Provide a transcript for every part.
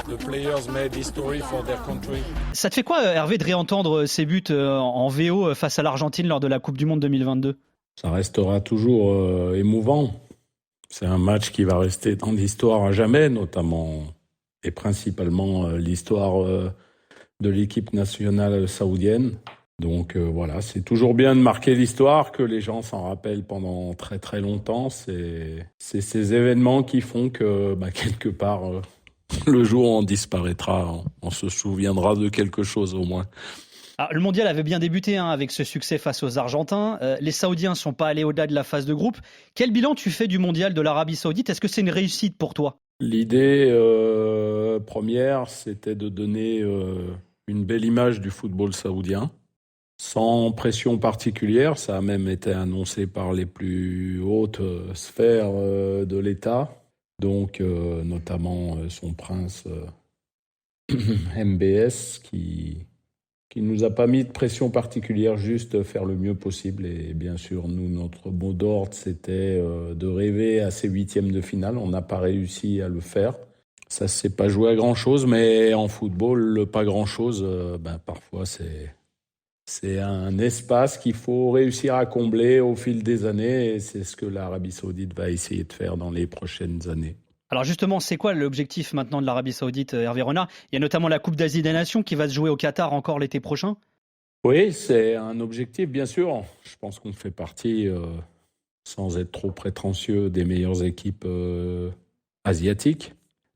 The players made history for their country. Ça te fait quoi, Hervé, de réentendre ces buts en VO face à l'Argentine lors de la Coupe du Monde 2022 ? Ça restera toujours émouvant. C'est un match qui va rester dans l'histoire à jamais, notamment et principalement l'histoire de l'équipe nationale saoudienne. Donc voilà, c'est toujours bien de marquer l'histoire, que les gens s'en rappellent pendant très très longtemps. C'est ces événements qui font que quelque part, le jour où on disparaîtra, on se souviendra de quelque chose au moins. Alors, le mondial avait bien débuté avec ce succès face aux Argentins. Les Saoudiens ne sont pas allés au-delà de la phase de groupe. Quel bilan tu fais du mondial de l'Arabie Saoudite ? Est-ce que c'est une réussite pour toi ? L'idée première, c'était de donner une belle image du football saoudien, sans pression particulière. Ça a même été annoncé par les plus hautes sphères de l'État, donc notamment son prince MBS, qui nous a pas mis de pression particulière, juste faire le mieux possible. Et bien sûr, nous, notre mot d'ordre, c'était de rêver à ces huitièmes de finale. On n'a pas réussi à le faire. Ça ne s'est pas joué à grand-chose, mais en football, le pas grand-chose, parfois, c'est un espace qu'il faut réussir à combler au fil des années. Et c'est ce que l'Arabie Saoudite va essayer de faire dans les prochaines années. Alors justement, c'est quoi l'objectif maintenant de l'Arabie Saoudite, Hervé Renard ? Il y a notamment la Coupe d'Asie des Nations qui va se jouer au Qatar encore l'été prochain. Oui, c'est un objectif, bien sûr. Je pense qu'on fait partie, sans être trop prétentieux, des meilleures équipes asiatiques.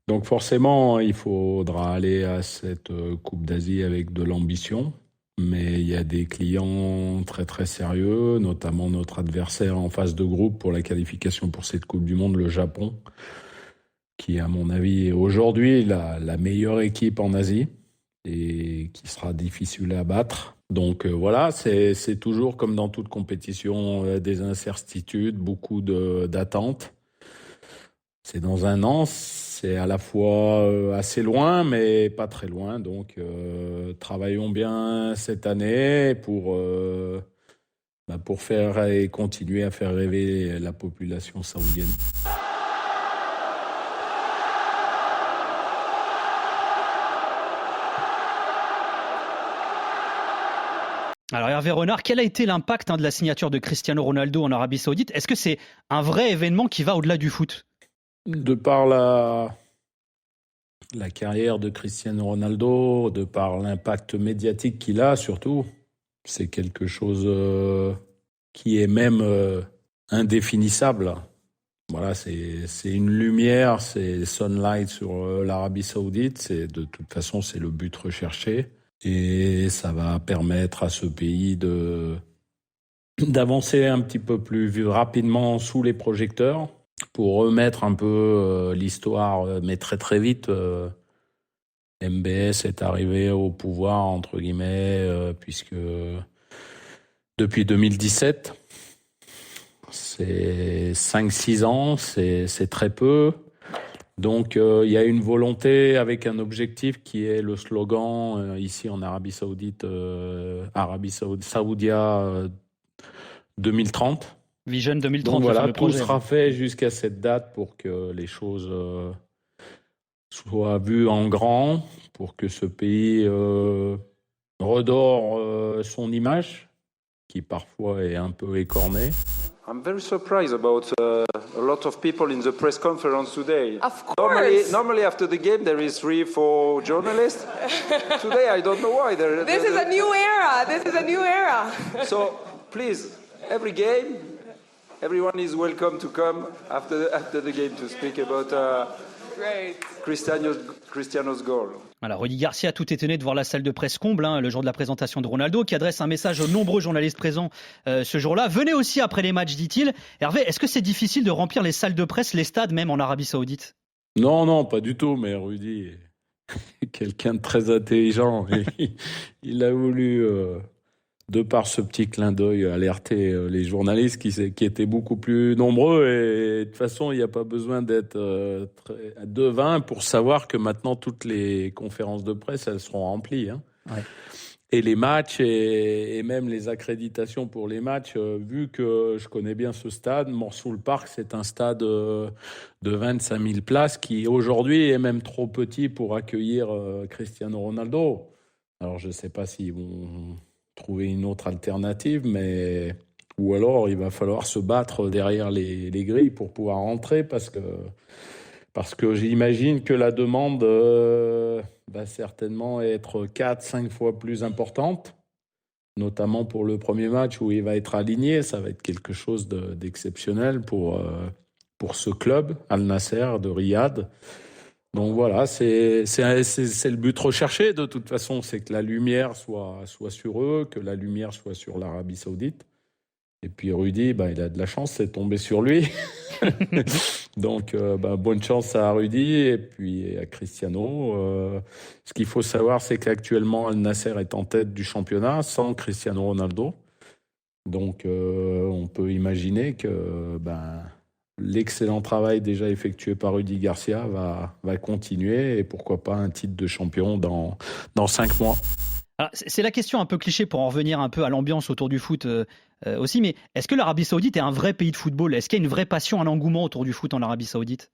Donc forcément, il faudra aller à cette Coupe d'Asie avec de l'ambition. Mais il y a des clients très très sérieux, notamment notre adversaire en phase de groupe pour la qualification pour cette Coupe du Monde, le Japon, qui, à mon avis, est aujourd'hui la meilleure équipe en Asie et qui sera difficile à battre. Donc voilà, c'est toujours comme dans toute compétition, des incertitudes, beaucoup d'attentes. C'est dans un an, c'est à la fois assez loin, mais pas très loin. Donc travaillons bien cette année pour faire et continuer à faire rêver la population saoudienne. Alors Hervé Renard, quel a été l'impact de la signature de Cristiano Ronaldo en Arabie Saoudite ? Est-ce que c'est un vrai événement qui va au-delà du foot ? De par la carrière de Cristiano Ronaldo, de par l'impact médiatique qu'il a surtout, c'est quelque chose qui est même indéfinissable. Voilà, c'est une lumière, c'est sunlight sur l'Arabie Saoudite. De toute façon, c'est le but recherché. Et ça va permettre à ce pays d'avancer un petit peu plus rapidement sous les projecteurs pour remettre un peu l'histoire, mais très très vite. MBS est arrivé au pouvoir, entre guillemets, puisque depuis 2017, c'est 5-6 ans, c'est très peu. Donc, il y a une volonté avec un objectif qui est le slogan ici en Arabie Saoudite, Saoudia 2030. Vision 2030. Donc voilà, tout sera fait jusqu'à cette date pour que les choses soient vues en grand, pour que ce pays redore son image, qui parfois est un peu écornée. I'm very surprised about a lot of people in the press conference today. Of course. Normally after the game there is 3-4 journalists. Today I don't know why. This is a new era. This is a new era. So please, every game, everyone is welcome to come after the game to speak about Cristiano's goal. Voilà, Rudy Garcia, tout étonné de voir la salle de presse comble le jour de la présentation de Ronaldo, qui adresse un message aux nombreux journalistes présents ce jour-là. Venez aussi après les matchs, dit-il. Hervé, est-ce que c'est difficile de remplir les salles de presse, les stades même en Arabie Saoudite ? Non, pas du tout, mais Rudy est quelqu'un de très intelligent. Il a voulu, de par ce petit clin d'œil, alerter les journalistes qui étaient beaucoup plus nombreux. Et de toute façon, il n'y a pas besoin d'être devin pour savoir que maintenant, toutes les conférences de presse, elles seront remplies. Ouais. Et les matchs et même les accréditations pour les matchs, vu que je connais bien ce stade, Morsoul Park, c'est un stade de 25 000 places qui aujourd'hui est même trop petit pour accueillir Cristiano Ronaldo. Alors je ne sais pas s'ils vont trouver une autre alternative, mais ou alors il va falloir se battre derrière les grilles pour pouvoir rentrer parce que j'imagine que la demande va certainement être 4-5 fois plus importante, notamment pour le premier match où il va être aligné. Ça va être quelque chose d'exceptionnel pour ce club, Al Nasser de Riyad. Donc voilà, c'est le but recherché de toute façon, c'est que la lumière soit sur eux, que la lumière soit sur l'Arabie Saoudite. Et puis Rudy, il a de la chance, c'est tombé sur lui. Donc bonne chance à Rudy et puis à Cristiano. Ce qu'il faut savoir, c'est qu'actuellement Al Nasser est en tête du championnat sans Cristiano Ronaldo. Donc on peut imaginer que l'excellent travail déjà effectué par Rudy Garcia va continuer et pourquoi pas un titre de champion dans 5 mois. Alors, c'est la question un peu cliché pour en revenir un peu à l'ambiance autour du foot aussi, mais est-ce que l'Arabie Saoudite est un vrai pays de football ? Est-ce qu'il y a une vraie passion, un engouement autour du foot en Arabie Saoudite ?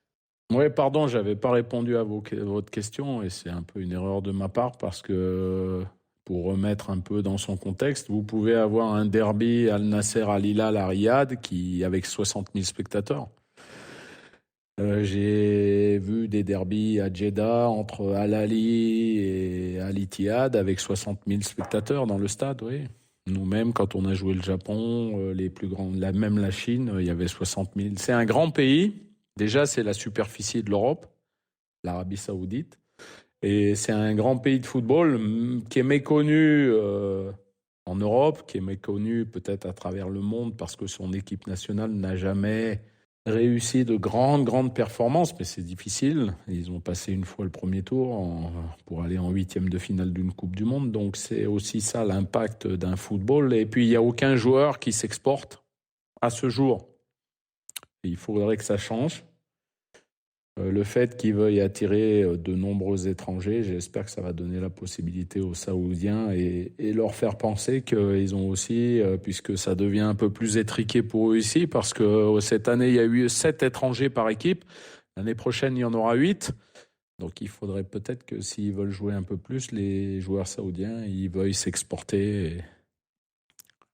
Oui, pardon, j'avais pas répondu à votre question et c'est un peu une erreur de ma part parce que pour remettre un peu dans son contexte, vous pouvez avoir un derby Al Nasser Al Hilal à Riyad avec 60 000 spectateurs. J'ai vu des derbys à Jeddah entre Al Ahly et Al Ittihad avec 60 000 spectateurs dans le stade, oui. Nous-mêmes, quand on a joué le Japon, les plus grands, même la Chine, il y avait 60 000. C'est un grand pays. Déjà, c'est la superficie de l'Europe, l'Arabie Saoudite. Et c'est un grand pays de football qui est méconnu en Europe, qui est méconnu peut-être à travers le monde parce que son équipe nationale n'a jamais réussi de grandes performances, mais c'est difficile. Ils ont passé une fois le premier tour pour aller en 8e de finale d'une Coupe du Monde. Donc c'est aussi ça l'impact d'un football. Et puis il n'y a aucun joueur qui s'exporte à ce jour. Il faudrait que ça change. Le fait qu'ils veuillent attirer de nombreux étrangers, j'espère que ça va donner la possibilité aux Saoudiens et leur faire penser qu'ils ont aussi, puisque ça devient un peu plus étriqué pour eux ici, parce que cette année, il y a eu 7 étrangers par équipe. L'année prochaine, il y en aura 8. Donc il faudrait peut-être que s'ils veulent jouer un peu plus, les joueurs saoudiens, ils veuillent s'exporter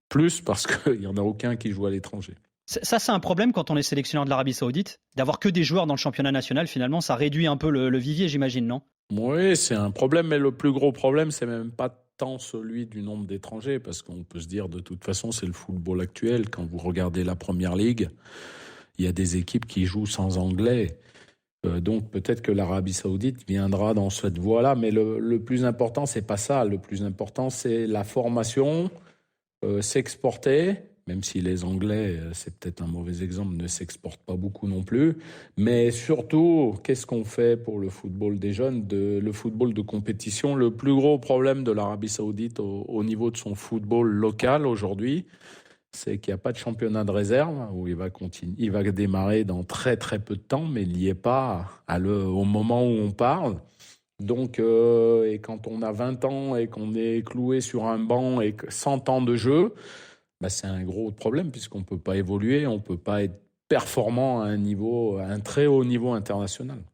plus parce qu'il n'y en a aucun qui joue à l'étranger. Ça, c'est un problème quand on est sélectionneur de l'Arabie Saoudite, d'avoir que des joueurs dans le championnat national. Finalement, ça réduit un peu le vivier, j'imagine, non ? Oui, c'est un problème, mais le plus gros problème, c'est même pas tant celui du nombre d'étrangers, parce qu'on peut se dire, de toute façon, c'est le football actuel. Quand vous regardez la Première Ligue, il y a des équipes qui jouent sans anglais. Donc peut-être que l'Arabie Saoudite viendra dans cette voie-là, mais le plus important, c'est pas ça. Le plus important, c'est la formation, s'exporter. Même si les Anglais, c'est peut-être un mauvais exemple, ne s'exportent pas beaucoup non plus. Mais surtout, qu'est-ce qu'on fait pour le football des jeunes, le football de compétition ? Le plus gros problème de l'Arabie Saoudite au niveau de son football local aujourd'hui, c'est qu'il n'y a pas de championnat de réserve où il va démarrer dans très très peu de temps, mais il n'y est pas au moment où on parle. Donc, et quand on a 20 ans et qu'on est cloué sur un banc et 100 ans de jeu, c'est un gros problème puisqu'on ne peut pas évoluer, on ne peut pas être performant à un très haut niveau international.